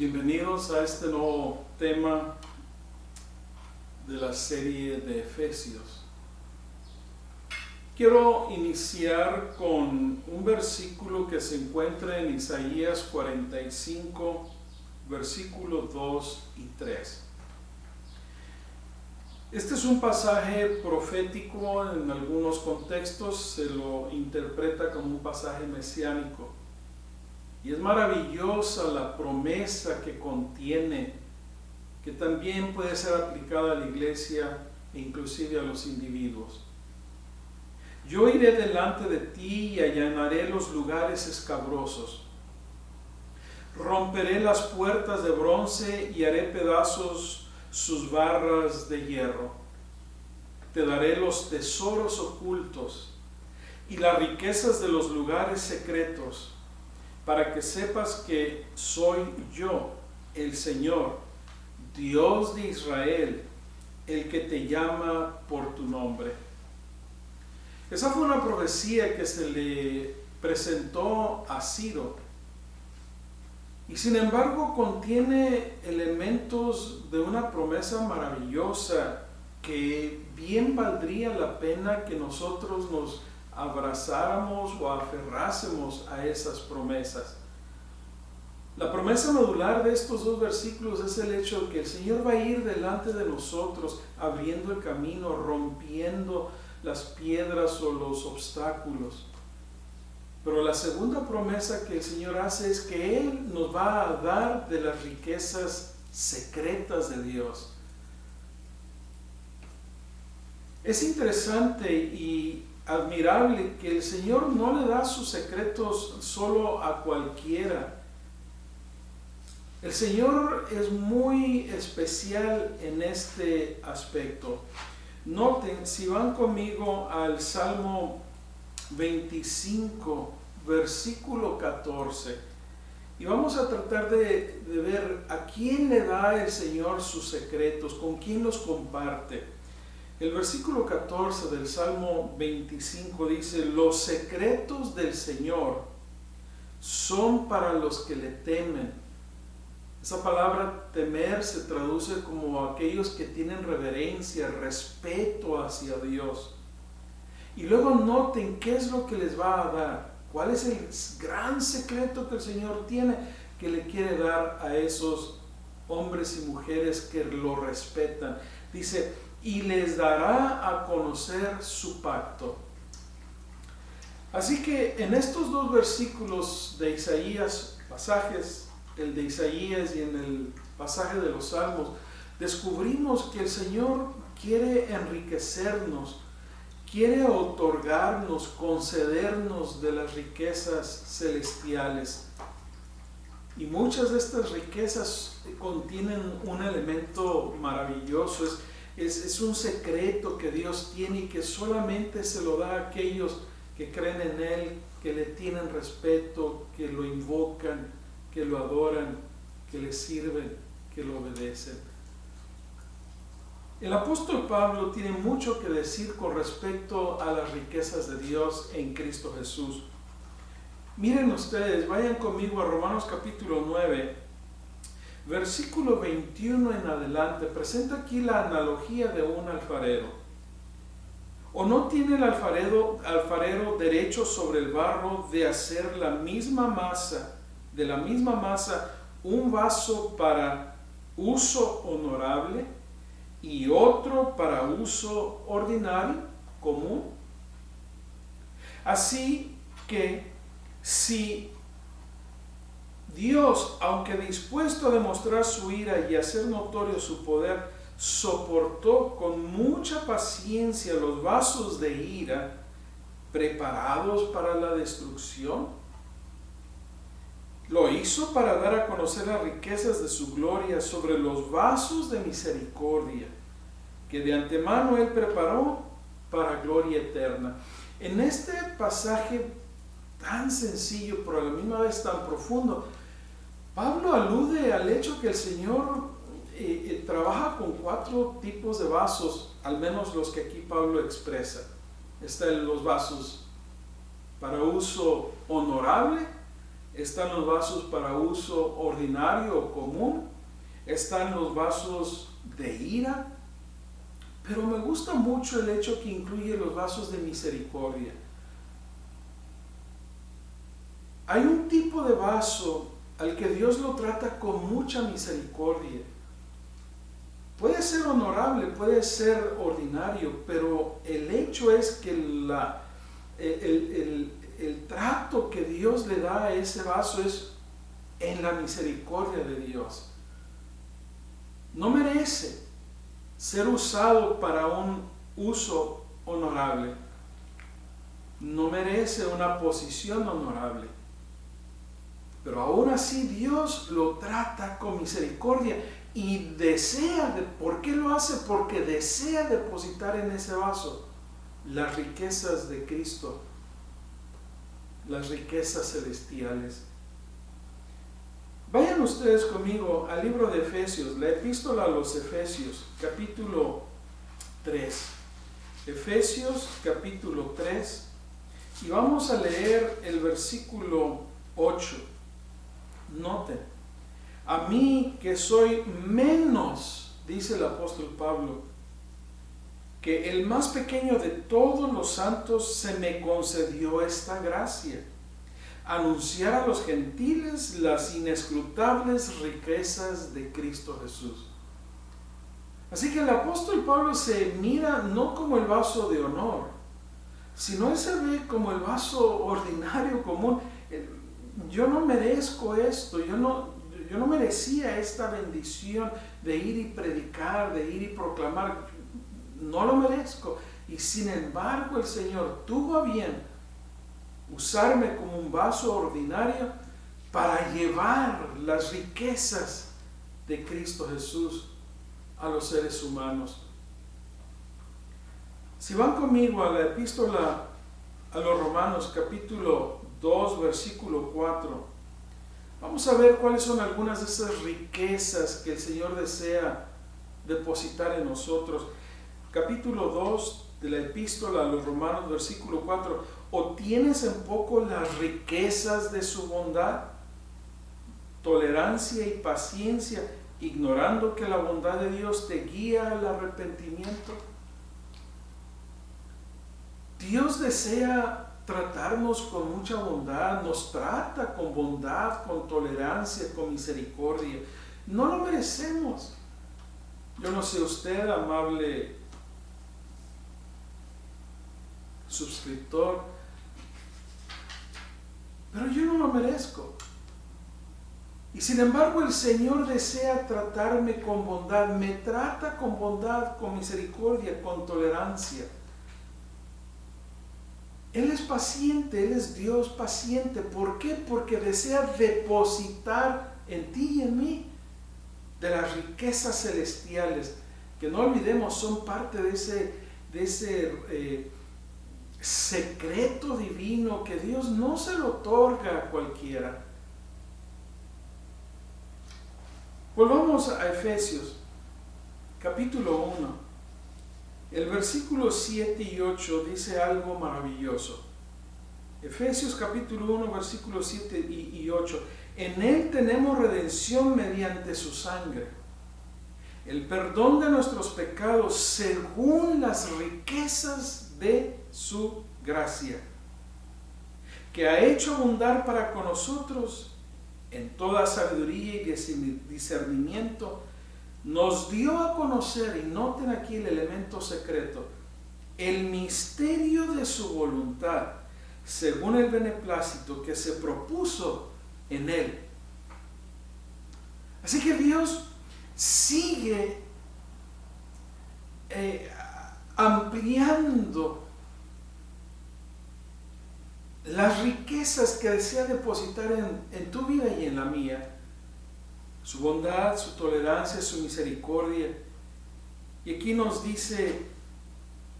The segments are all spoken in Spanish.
Bienvenidos a este nuevo tema de la serie de Efesios. Quiero iniciar con un versículo que se encuentra en Isaías 45, versículos 2 y 3. Este es un pasaje profético, en algunos contextos se lo interpreta como un pasaje mesiánico. Y es maravillosa la promesa que contiene, que también puede ser aplicada a la iglesia e inclusive a los individuos. Yo iré delante de ti y allanaré los lugares escabrosos. Romperé las puertas de bronce y haré pedazos sus barras de hierro. Te daré los tesoros ocultos y las riquezas de los lugares secretos, para que sepas que soy yo, el Señor, Dios de Israel, el que te llama por tu nombre. Esa fue una profecía que se le presentó a Ciro, y sin embargo contiene elementos de una promesa maravillosa que bien valdría la pena que nosotros nos abrazáramos o aferrásemos a esas promesas. La promesa medular de estos dos versículos es el hecho de que el Señor va a ir delante de nosotros, abriendo el camino, rompiendo las piedras o los obstáculos. Pero la segunda promesa que el Señor hace es que Él nos va a dar de las riquezas secretas de Dios. Es interesante y admirable que el Señor no le da sus secretos solo a cualquiera. El Señor es muy especial en este aspecto. Noten, si van conmigo al Salmo 25, versículo 14, y vamos a tratar de ver a quién le da el Señor sus secretos, con quién los comparte. El versículo 14 del Salmo 25 dice: los secretos del Señor son para los que le temen. Esa palabra temer se traduce como aquellos que tienen reverencia, respeto hacia Dios. Y luego noten qué es lo que les va a dar. ¿Cuál es el gran secreto que el Señor tiene que le quiere dar a esos hombres y mujeres que lo respetan? Dice: y les dará a conocer su pacto. Así que en estos dos versículos de Isaías, pasajes, el de Isaías y en el pasaje de los Salmos, descubrimos que el Señor quiere enriquecernos, quiere otorgarnos, concedernos de las riquezas celestiales. Y muchas de estas riquezas contienen un elemento maravilloso, es un secreto que Dios tiene y que solamente se lo da a aquellos que creen en Él, que le tienen respeto, que lo invocan, que lo adoran, que le sirven, que lo obedecen. El apóstol Pablo tiene mucho que decir con respecto a las riquezas de Dios en Cristo Jesús. Miren ustedes, vayan conmigo a Romanos capítulo 9, versículo 21 en adelante. Presenta aquí la analogía de un alfarero. ¿O no tiene el alfarero derecho sobre el barro de hacer de la misma masa, un vaso para uso honorable y otro para uso ordinario, común? Así que si Dios, aunque dispuesto a demostrar su ira y hacer notorio su poder, soportó con mucha paciencia los vasos de ira preparados para la destrucción, lo hizo para dar a conocer las riquezas de su gloria sobre los vasos de misericordia, que de antemano Él preparó para gloria eterna. En este pasaje tan sencillo, pero a la misma vez tan profundo, Pablo alude al hecho que el Señor trabaja con 4 tipos de vasos, al menos los que aquí Pablo expresa. Están los vasos para uso honorable, están los vasos para uso ordinario o común, están los vasos de ira, pero me gusta mucho el hecho que incluye los vasos de misericordia. Hay un tipo de vaso al que Dios lo trata con mucha misericordia. Puede ser honorable, puede ser ordinario, pero el hecho es que el trato que Dios le da a ese vaso es en la misericordia de Dios. No merece ser usado para un uso honorable. No merece una posición honorable. Pero aún así Dios lo trata con misericordia y desea, ¿por qué lo hace? Porque desea depositar en ese vaso las riquezas de Cristo, las riquezas celestiales. Vayan ustedes conmigo al libro de Efesios, la epístola a los Efesios, capítulo 3. Efesios, capítulo 3, y vamos a leer el versículo 8. Noten, a mí que soy menos, dice el apóstol Pablo, que el más pequeño de todos los santos, se me concedió esta gracia: anunciar a los gentiles las inescrutables riquezas de Cristo Jesús. Así que el apóstol Pablo se mira no como el vaso de honor, sino él se ve como el vaso ordinario, común. Yo no merezco esto, yo no merecía esta bendición de ir y predicar, de ir y proclamar. No lo merezco. Y sin embargo el Señor tuvo a bien usarme como un vaso ordinario para llevar las riquezas de Cristo Jesús a los seres humanos. Si van conmigo a la epístola a los Romanos, capítulo 2, versículo 4, vamos a ver cuáles son algunas de esas riquezas que el Señor desea depositar en nosotros. Capítulo 2 de la epístola a los Romanos, versículo 4: ¿o tienes en poco las riquezas de su bondad, tolerancia y paciencia, ignorando que la bondad de Dios te guía al arrepentimiento? Dios desea tratarnos con mucha bondad, nos trata con bondad, con tolerancia, con misericordia. No lo merecemos. Yo no sé usted, amable suscriptor, pero yo no lo merezco. Y sin embargo el Señor desea tratarme con bondad, me trata con bondad, con misericordia, con tolerancia. Él es paciente, Él es Dios paciente. ¿Por qué? Porque desea depositar en ti y en mí de las riquezas celestiales, que no olvidemos son parte de ese secreto divino que Dios no se lo otorga a cualquiera. Volvamos a Efesios, capítulo 1. El versículo 7 y 8 dice algo maravilloso. Efesios capítulo 1, versículos 7 y 8. En Él tenemos redención mediante su sangre, el perdón de nuestros pecados según las riquezas de su gracia, que ha hecho abundar para con nosotros en toda sabiduría y discernimiento. Nos dio a conocer, y noten aquí el elemento secreto, el misterio de su voluntad, según el beneplácito que se propuso en Él. Así que Dios sigue ampliando las riquezas que desea depositar en tu vida y en la mía. Su bondad, su tolerancia, su misericordia. Y aquí nos dice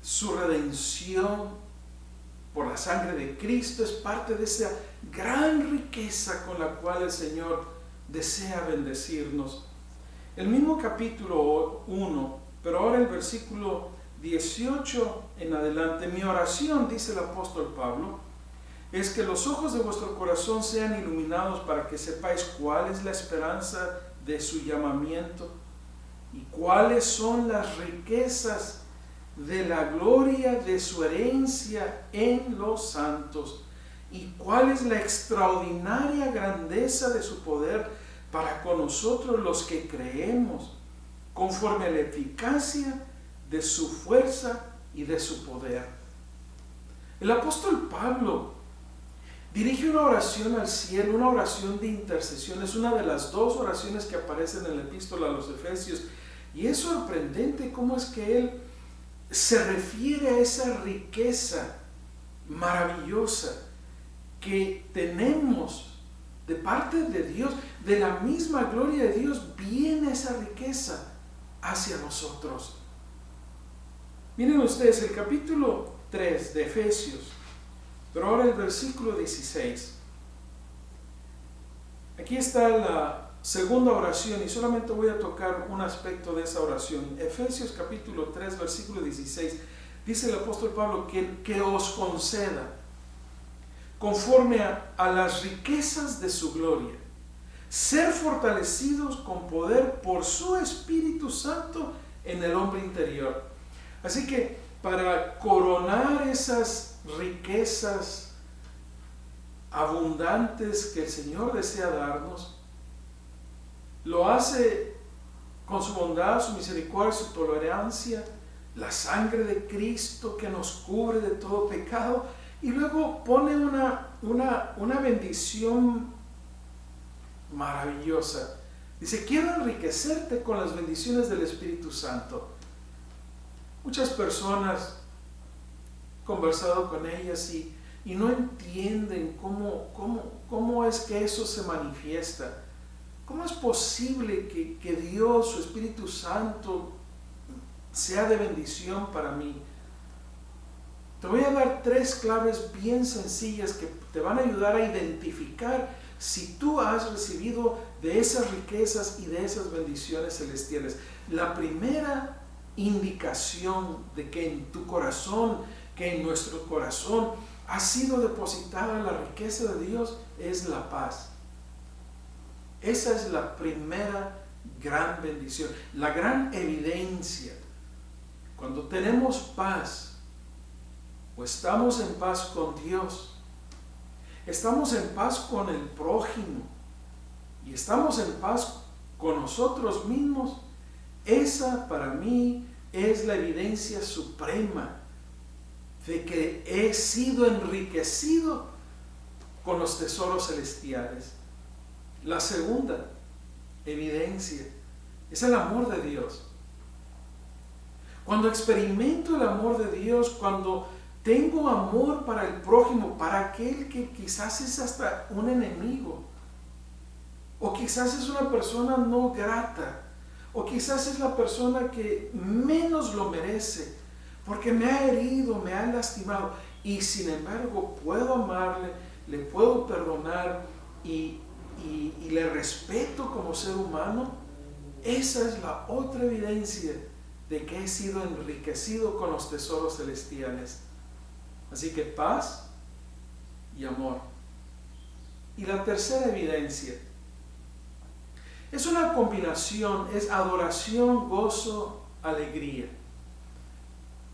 su redención por la sangre de Cristo es parte de esa gran riqueza con la cual el Señor desea bendecirnos. El mismo capítulo 1, pero ahora el versículo 18 en adelante. Mi oración, dice el apóstol Pablo, es que los ojos de vuestro corazón sean iluminados para que sepáis cuál es la esperanza de su llamamiento y cuáles son las riquezas de la gloria de su herencia en los santos y cuál es la extraordinaria grandeza de su poder para con nosotros los que creemos, conforme a la eficacia de su fuerza y de su poder. El apóstol Pablo dirige una oración al cielo, una oración de intercesión. Es una de las dos oraciones que aparecen en la epístola a los Efesios. Y es sorprendente cómo es que él se refiere a esa riqueza maravillosa que tenemos de parte de Dios. De la misma gloria de Dios viene esa riqueza hacia nosotros. Miren ustedes el capítulo 3 de Efesios, pero ahora el versículo 16. Aquí está la segunda oración y solamente voy a tocar un aspecto de esa oración. Efesios capítulo 3, versículo 16. Dice el apóstol Pablo que os conceda, conforme a las riquezas de su gloria, ser fortalecidos con poder por su Espíritu Santo en el hombre interior. Así que para coronar esas riquezas abundantes que el Señor desea darnos, lo hace con su bondad, su misericordia, su tolerancia, la sangre de Cristo que nos cubre de todo pecado, y luego pone una bendición maravillosa. Dice, quiero enriquecerte con las bendiciones del Espíritu Santo. Muchas personas, he conversado con ellas y no entienden cómo es que eso se manifiesta. ¿Cómo es posible que Dios, su Espíritu Santo, sea de bendición para mí? Te voy a dar 3 claves bien sencillas que te van a ayudar a identificar si tú has recibido de esas riquezas y de esas bendiciones celestiales. La primera indicación de que en tu corazón, que en nuestro corazón ha sido depositada la riqueza de Dios es la paz. Esa es la primera gran bendición, la gran evidencia. Cuando tenemos paz, o estamos en paz con Dios, estamos en paz con el prójimo y estamos en paz con nosotros mismos, esa para mí es la evidencia suprema de que he sido enriquecido con los tesoros celestiales. La segunda evidencia es el amor de Dios. Cuando experimento el amor de Dios, cuando tengo amor para el prójimo, para aquel que quizás es hasta un enemigo, o quizás es una persona no grata, o quizás es la persona que menos lo merece, porque me ha herido, me ha lastimado, y sin embargo puedo amarle, le puedo perdonar y le respeto como ser humano. Esa es la otra evidencia de que he sido enriquecido con los tesoros celestiales. Así que paz y amor. Y la tercera evidencia es una combinación, es adoración, gozo, alegría.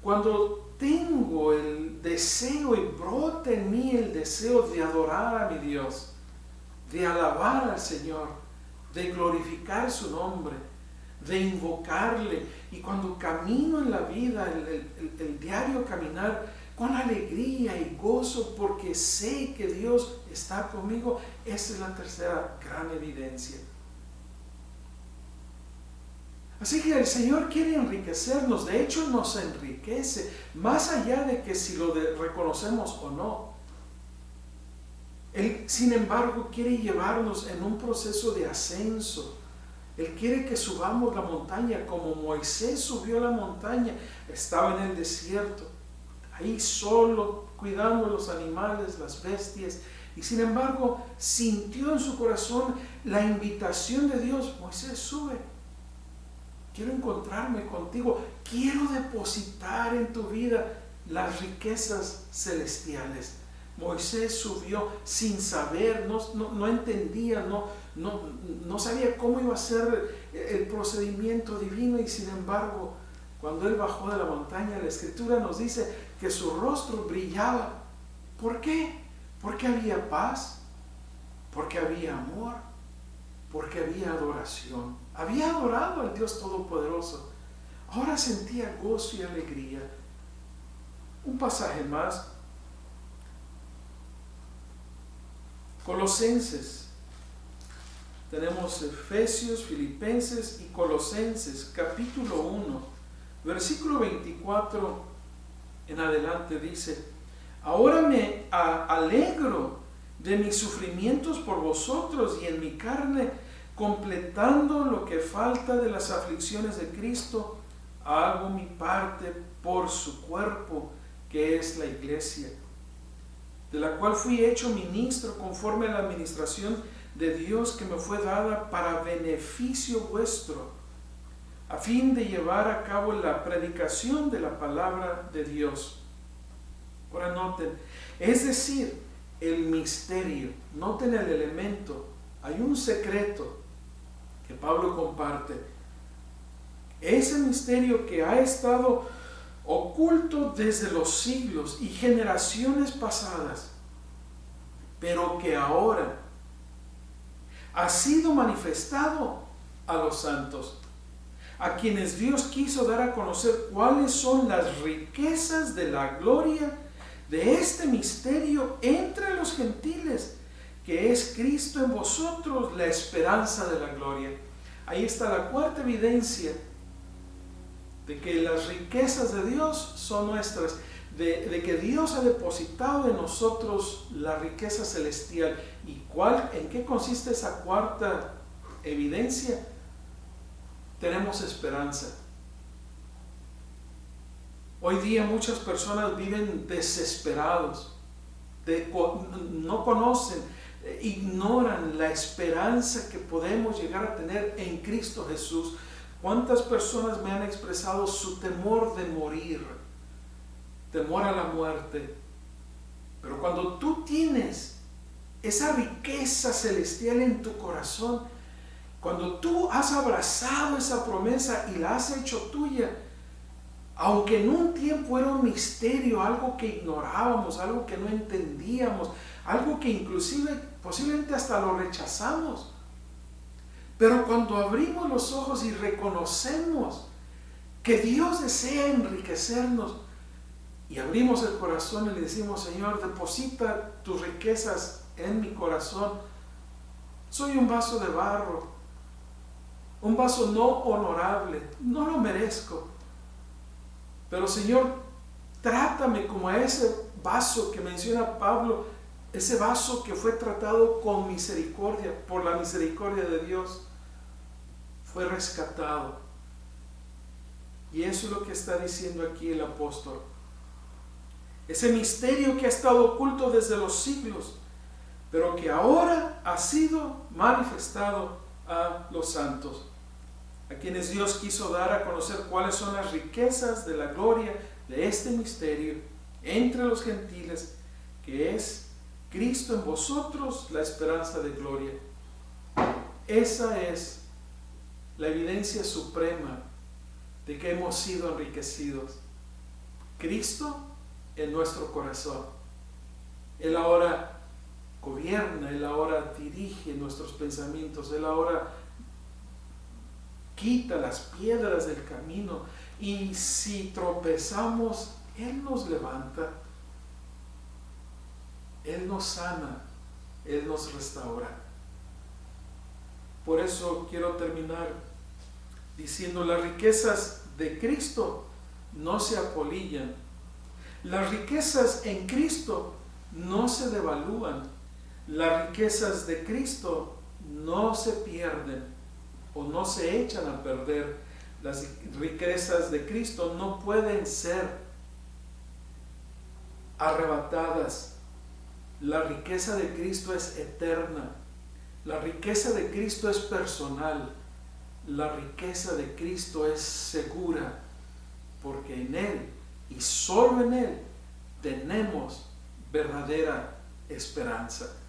Cuando tengo el deseo y brota en mí el deseo de adorar a mi Dios, de alabar al Señor, de glorificar su nombre, de invocarle, y cuando camino en la vida, el diario caminar, con alegría y gozo, porque sé que Dios está conmigo, esa es la tercera gran evidencia. Así que el Señor quiere enriquecernos, de hecho nos enriquece, más allá de que si lo reconocemos o no. Él, sin embargo, quiere llevarnos en un proceso de ascenso. Él quiere que subamos la montaña como Moisés subió la montaña. Estaba en el desierto, ahí solo, cuidando a los animales, las bestias. Y sin embargo, sintió en su corazón la invitación de Dios. Moisés, sube. Quiero encontrarme contigo. Quiero depositar en tu vida las riquezas celestiales. Moisés subió sin saber, no entendía, no sabía cómo iba a ser el procedimiento divino, y sin embargo, cuando él bajó de la montaña, la Escritura nos dice que su rostro brillaba. ¿Por qué? Porque había paz, porque había amor, porque había adoración. Había adorado al Dios Todopoderoso. Ahora sentía gozo y alegría. Un pasaje más. Colosenses. Tenemos Efesios, Filipenses y Colosenses, capítulo 1, versículo 24 en adelante dice: ahora me alegro de mis sufrimientos por vosotros, y en mi carne, completando lo que falta de las aflicciones de Cristo, hago mi parte por su cuerpo, que es la iglesia, de la cual fui hecho ministro conforme a la administración de Dios que me fue dada para beneficio vuestro, a fin de llevar a cabo la predicación de la palabra de Dios. Ahora noten, es decir, el misterio, noten el elemento, hay un secreto que Pablo comparte. Ese misterio que ha estado oculto desde los siglos y generaciones pasadas, pero que ahora ha sido manifestado a los santos, a quienes Dios quiso dar a conocer cuáles son las riquezas de la gloria de este misterio entre los gentiles, que es Cristo en vosotros, la esperanza de la gloria. Ahí está la cuarta evidencia de que las riquezas de Dios son nuestras, de que Dios ha depositado en nosotros la riqueza celestial. ¿Y en qué consiste esa cuarta evidencia? Tenemos esperanza. Hoy día muchas personas viven desesperados, no conocen, ignoran la esperanza que podemos llegar a tener en Cristo Jesús. ¿Cuántas personas me han expresado su temor de morir, temor a la muerte? Pero cuando tú tienes esa riqueza celestial en tu corazón, cuando tú has abrazado esa promesa y la has hecho tuya, aunque en un tiempo era un misterio, algo que ignorábamos, algo que no entendíamos, algo que inclusive posiblemente hasta lo rechazamos, pero cuando abrimos los ojos y reconocemos que Dios desea enriquecernos, y abrimos el corazón y le decimos: Señor, deposita tus riquezas en mi corazón. Soy un vaso de barro, un vaso no honorable, no lo merezco, pero Señor, trátame como a ese vaso que menciona Pablo, ese vaso que fue tratado con misericordia, por la misericordia de Dios, fue rescatado. Y eso es lo que está diciendo aquí el apóstol. Ese misterio que ha estado oculto desde los siglos, pero que ahora ha sido manifestado a los santos, a quienes Dios quiso dar a conocer cuáles son las riquezas de la gloria de este misterio entre los gentiles, que es Cristo en vosotros, la esperanza de gloria. Esa es la evidencia suprema de que hemos sido enriquecidos. Cristo en nuestro corazón. Él ahora gobierna, Él ahora dirige nuestros pensamientos, Él ahora quita las piedras del camino, y si tropezamos, Él nos levanta, Él nos sana, Él nos restaura. Por eso quiero terminar diciendo: las riquezas de Cristo no se apolillan, las riquezas en Cristo no se devalúan, las riquezas de Cristo no se pierden o no se echan a perder. Las riquezas de Cristo no pueden ser arrebatadas. La riqueza de Cristo es eterna. La riqueza de Cristo es personal. La riqueza de Cristo es segura, porque en Él y solo en Él tenemos verdadera esperanza.